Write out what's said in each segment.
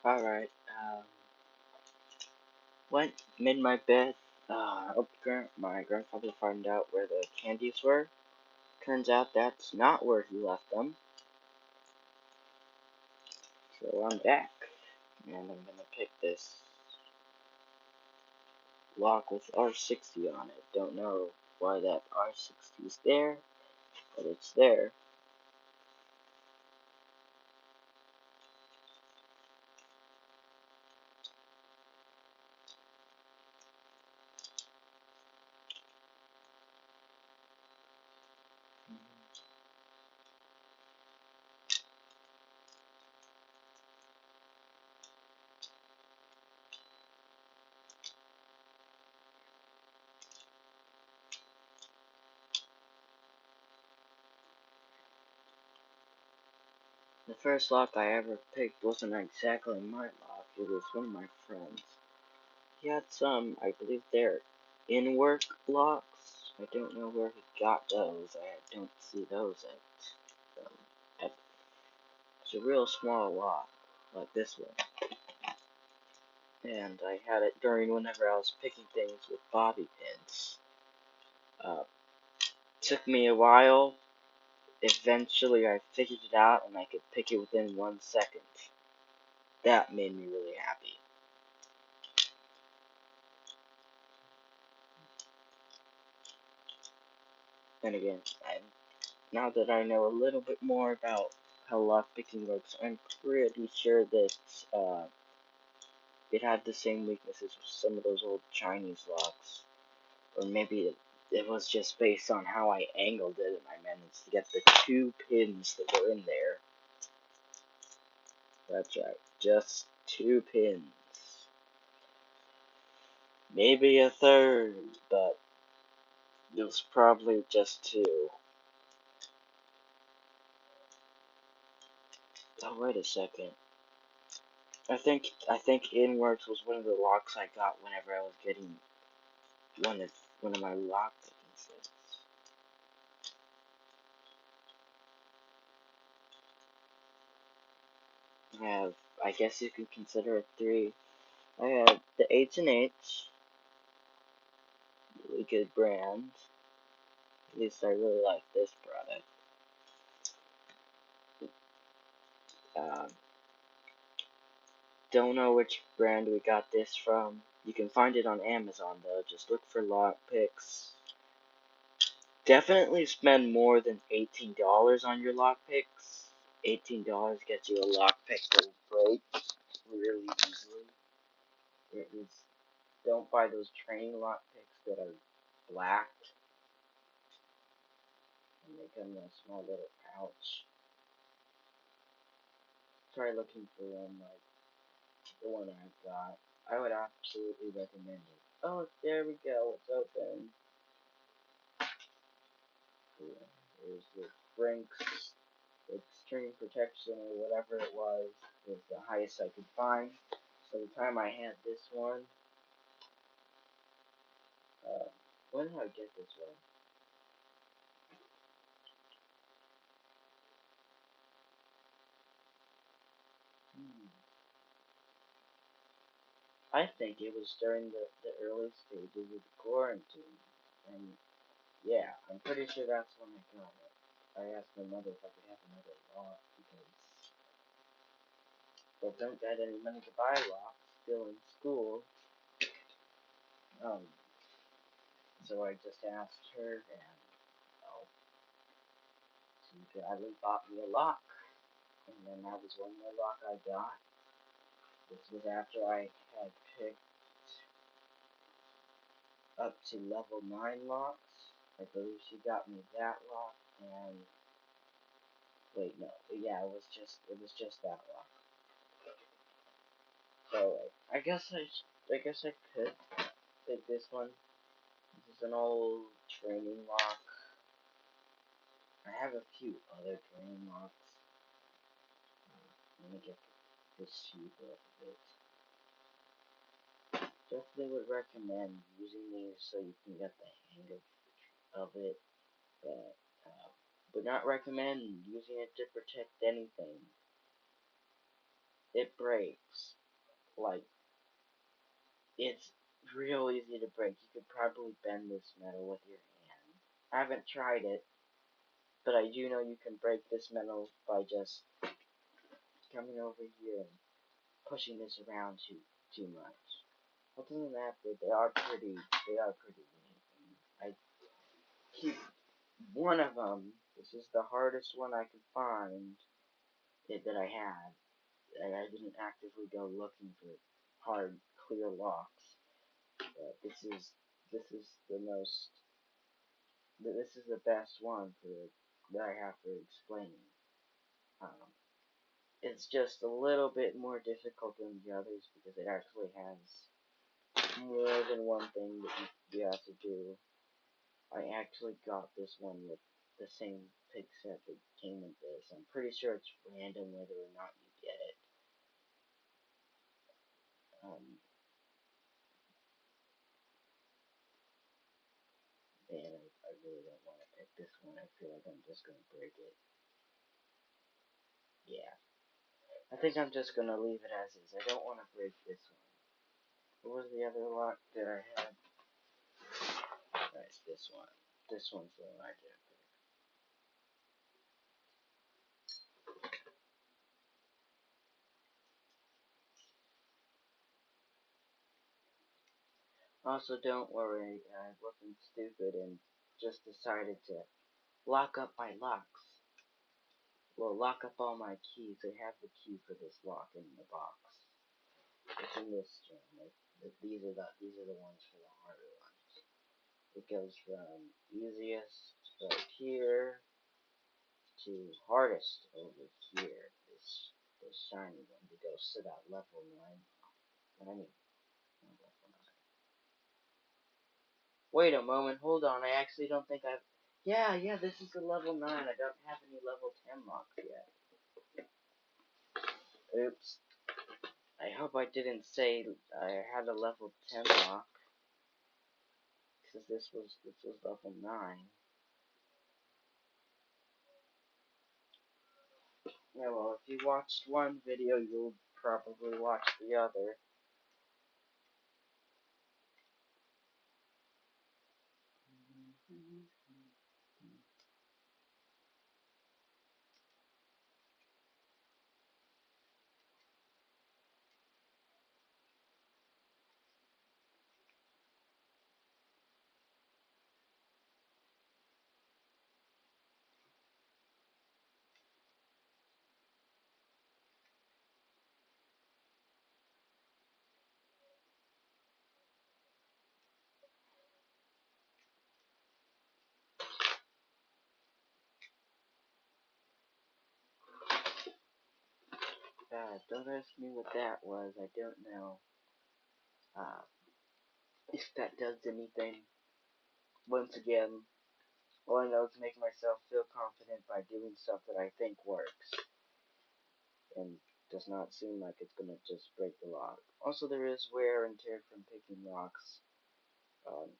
Alright, made my bed. My grandfather found out where the candies were. Turns out that's not where he left them. So I'm back. And I'm gonna pick this lock with R60 on it. Don't know why that R60 is there, but it's there. The first lock I ever picked wasn't exactly my lock, it was one of my friends. He had some, I believe they're in-work locks. I don't know where he got those. I don't see those at it's a real small lock, like this one. And I had it during whenever I was picking things with bobby pins. Took me a while. Eventually I figured it out and I could pick it within 1 second. That made me really happy. And again, now that I know a little bit more about how lockpicking works, I'm pretty sure that it had the same weaknesses with some of those old Chinese locks. Or maybe it was just based on how I angled it and I managed to get the 2 pins that were in there. That's right, just 2 pins. Maybe a third, but it was probably just 2. Oh, wait a second. I think Inworks was one of the locks I got whenever I was getting one of my lock picking sets. I have, I guess you could consider it 3. I have the H&H, really good brand. At least I really like this product. Um, don't know which brand we got this from. You can find it on Amazon though. Just look for lock picks. Definitely spend more than $18 on your lock picks. $18 gets you a lock pick that will break really easily. It is, don't buy those train lock picks that are black and they come in a small little pouch. Try looking for one like the one I've got. I would absolutely recommend it. Oh, there we go. It's open. There's the Brinks Extreme Protection or whatever it was the highest I could find. So the time I had this one, uh, when did I get this one? I think it was during the early stages of the quarantine. And yeah, I'm pretty sure that's when I got it. I asked my mother if I could have another lock because I don't get any money to buy locks still in school. Um, so I just asked her and well, she gladly bought me a lock. And then that was one more lock I got. This was after I had picked up to level 9 locks. I believe she got me that lock and wait no, yeah, it was just that lock. So I guess I could take this one. This is an old training lock. I have a few other training locks. Let me get this sheet off of it. Definitely would recommend using these so you can get the hang of it, but would not recommend using it to protect anything. it breaks. Like, it's real easy to break. You could probably bend this metal with your hand. I haven't tried it, but I do know you can break this metal by just coming over here and pushing this around too much. Other than that, they are pretty neat. I keep one of them. This is the hardest one I could find that I had. I didn't actively go looking for hard, clear locks. But this is the most. This is the best one that I have for explaining. Um, it's just a little bit more difficult than the others because it actually has more than one thing that you have to do. I actually got this one with the same pick set that came with this. I'm pretty sure it's random whether or not you get it. Man, I really don't want to pick this one. I feel like I'm just going to break it. Yeah. I think I'm just going to leave it as is. I don't want to break this one. What was the other lock that I had? Alright, this one. This one's the one I did. Also, don't worry, I wasn't stupid and just decided to lock up my locks. Well, lock up all my keys. I have the key for this lock in the box. It's in this string. These are the ones for the harder ones. It goes from easiest right here to hardest over here. This shiny one that goes to that level 9. I mean, not level 9. Wait a moment, hold on. I actually don't think I've. Yeah, this is a level 9. I don't have any level 10 locks yet. Oops. I hope I didn't say I had a level 10 lock. Because this was level 9. Yeah, well, if you watched one video, you'll probably watch the other. Don't ask me what that was. I don't know if that does anything. Once again, all I know is to make myself feel confident by doing stuff that I think works. And does not seem like it's gonna just break the lock. Also, there is wear and tear from picking locks. Um,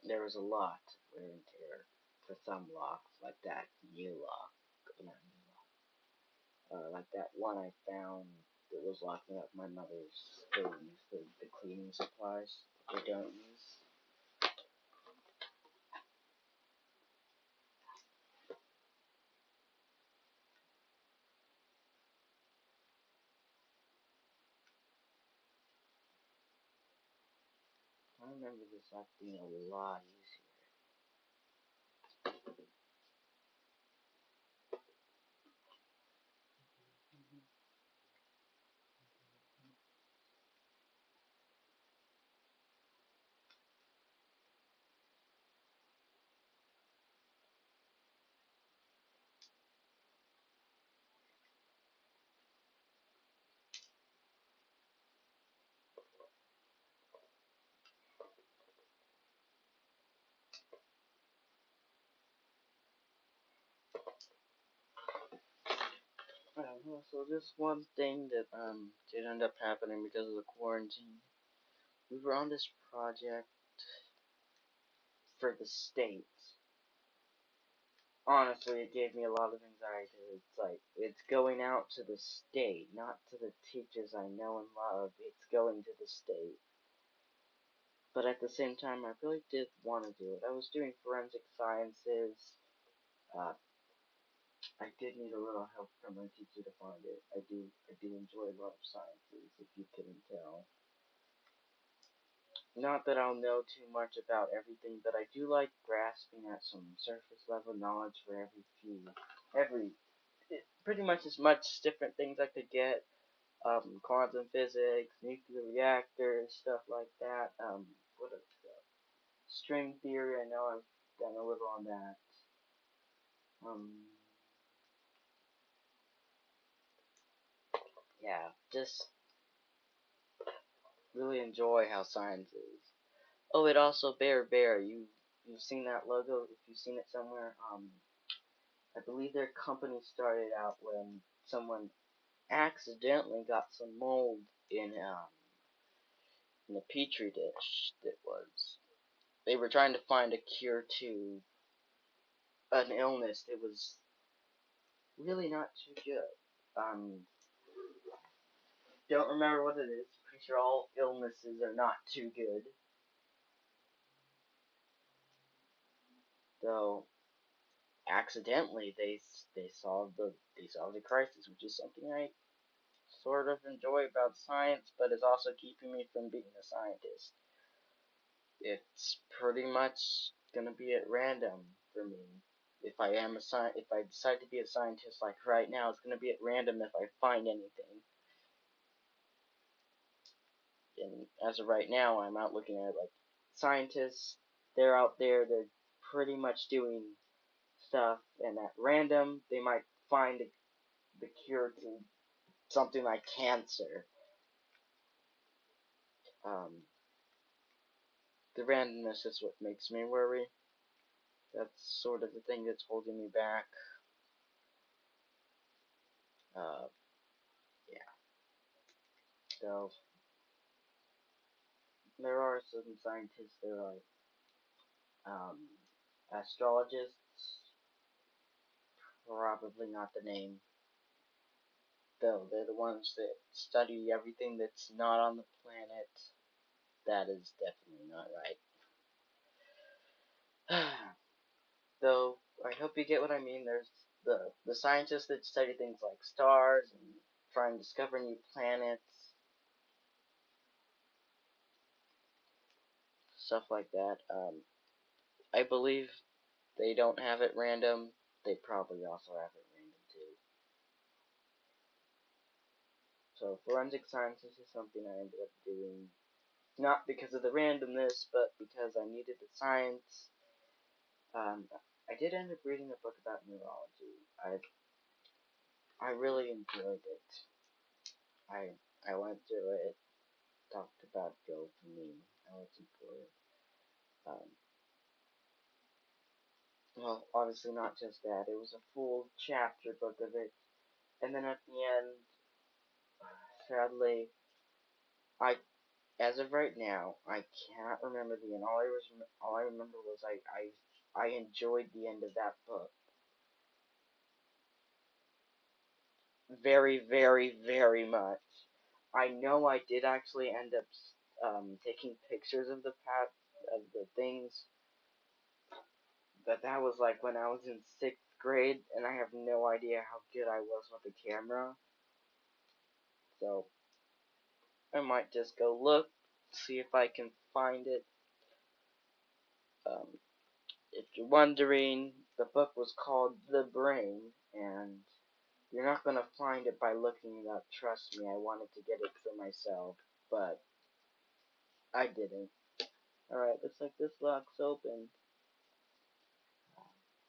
there was a lot of wear and tear for some locks, like that new lock. Not new lock. Like that one I found that was locking up my mother's things, the cleaning supplies they don't use. I remember this lock being a lot easier. So just one thing that did end up happening because of the quarantine. We were on this project for the state. honestly, it gave me a lot of anxiety. It's like, it's going out to the state, not to the teachers I know and love. It's going to the state. But at the same time, I really did want to do it. I was doing forensic sciences. Uh, I did need a little help from my teacher to find it. I do enjoy a lot of sciences, if you couldn't tell. Not that I'll know too much about everything, but I do like grasping at some surface level knowledge for pretty much as much different things I could get. Quantum physics, nuclear reactors, stuff like that. What is string theory? I know I've done a little on that. Um, yeah, just really enjoy how science is. Oh, it also Bear. You've seen that logo? If you've seen it somewhere, I believe their company started out when someone accidentally got some mold in a petri dish. They were trying to find a cure to an illness that was really not too good. Don't remember what it is. Pretty sure all illnesses are not too good. Though accidentally they solved the crisis, which is something I sort of enjoy about science, but is also keeping me from being a scientist. It's pretty much gonna be at random for me. If I decide to be a scientist, like right now, it's gonna be at random if I find anything. And as of right now, I'm out looking at like scientists. They're out there. They're pretty much doing stuff, and at random, they might find the cure to something like cancer. Um, the randomness is what makes me worry. That's sort of the thing that's holding me back. Uh, yeah. So there are some scientists that are like astrologists. Probably not the name. Though they're the ones that study everything that's not on the planet. That is definitely not right. Though I hope you get what I mean. There's the scientists that study things like stars and try and discover new planets, stuff like that. I believe they don't have it random. They probably also have it random too. So forensic sciences is something I ended up doing not because of the randomness, but because I needed the science. I did end up reading a book about neurology. I really enjoyed it. I went through it, talked about dopamine, how it's important. Um, well, obviously not just that. It was a full chapter book of it, and then at the end, sadly, I as of right now, I cannot remember the end. All I remember was I enjoyed the end of that book very, very, very much. I know I did actually end up taking pictures of the things, but that was like when I was in 6th grade, and I have no idea how good I was with the camera. So I might just go look, see if I can find it. Um, if you're wondering, the book was called The Brain, and you're not gonna find it by looking it up. Trust me, I wanted to get it for myself, but I didn't. Alright, looks like this lock's open.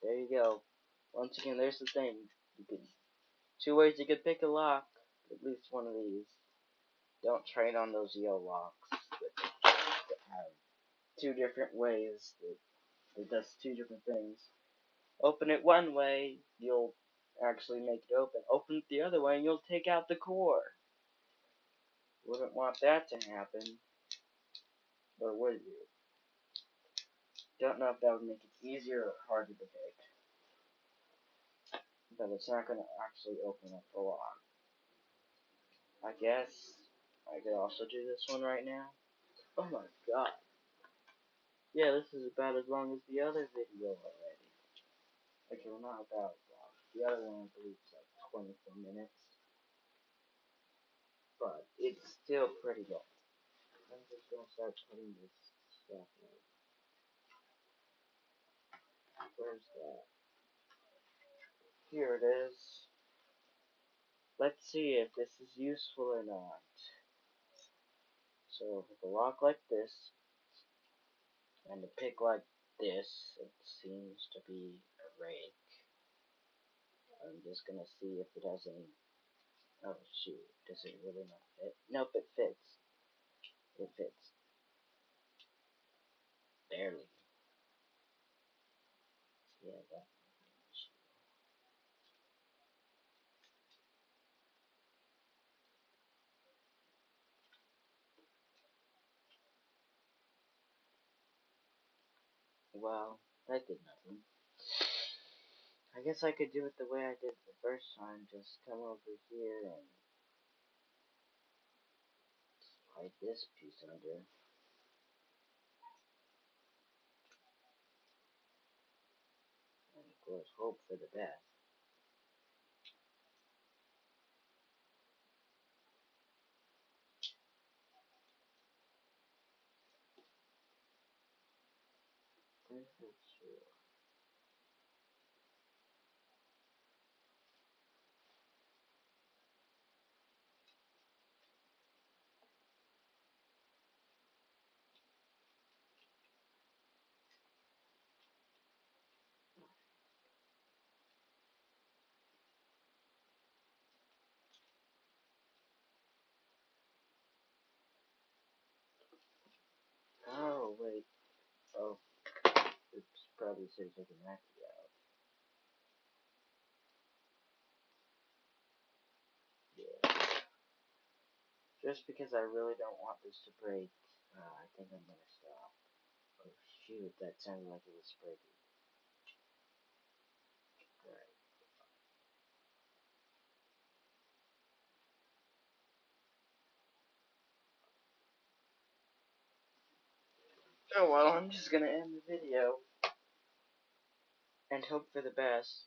There you go. Once again, there's the thing. You could two ways you could pick a lock. At least one of these. Don't trade on those Yo locks that have two different ways that does two different things. Open it one way, you'll actually make it open. Open it the other way, and you'll take out the core. Wouldn't want that to happen, or would you? Don't know if that would make it easier or harder to pick. but it's not gonna actually open up the lock. I guess I could also do this one right now. Oh my god. Yeah, this is about as long as the other video already. Okay, well, not about as long. The other one, I believe, is like 24 minutes. But it's still pretty long. I'm just gonna start putting this stuff in. Where's that? Here it is. Let's see if this is useful or not. So, with a lock like this, and a pick like this, it seems to be a rake. I'm just gonna see if it has any. Oh shoot, does it really not fit? Nope, it fits. It fits. Barely. Yeah, that. Well, that did nothing. I guess I could do it the way I did the first time. Just come over here and slide this piece under. And of course, hope for the best. Oh, wait. Oh, oops. Probably should have taken that key out. Yeah. Just because I really don't want this to break, I think I'm gonna stop. Oh shoot, that sounded like it was breaking. Right. Oh well, I'm just gonna end the video and hope for the best.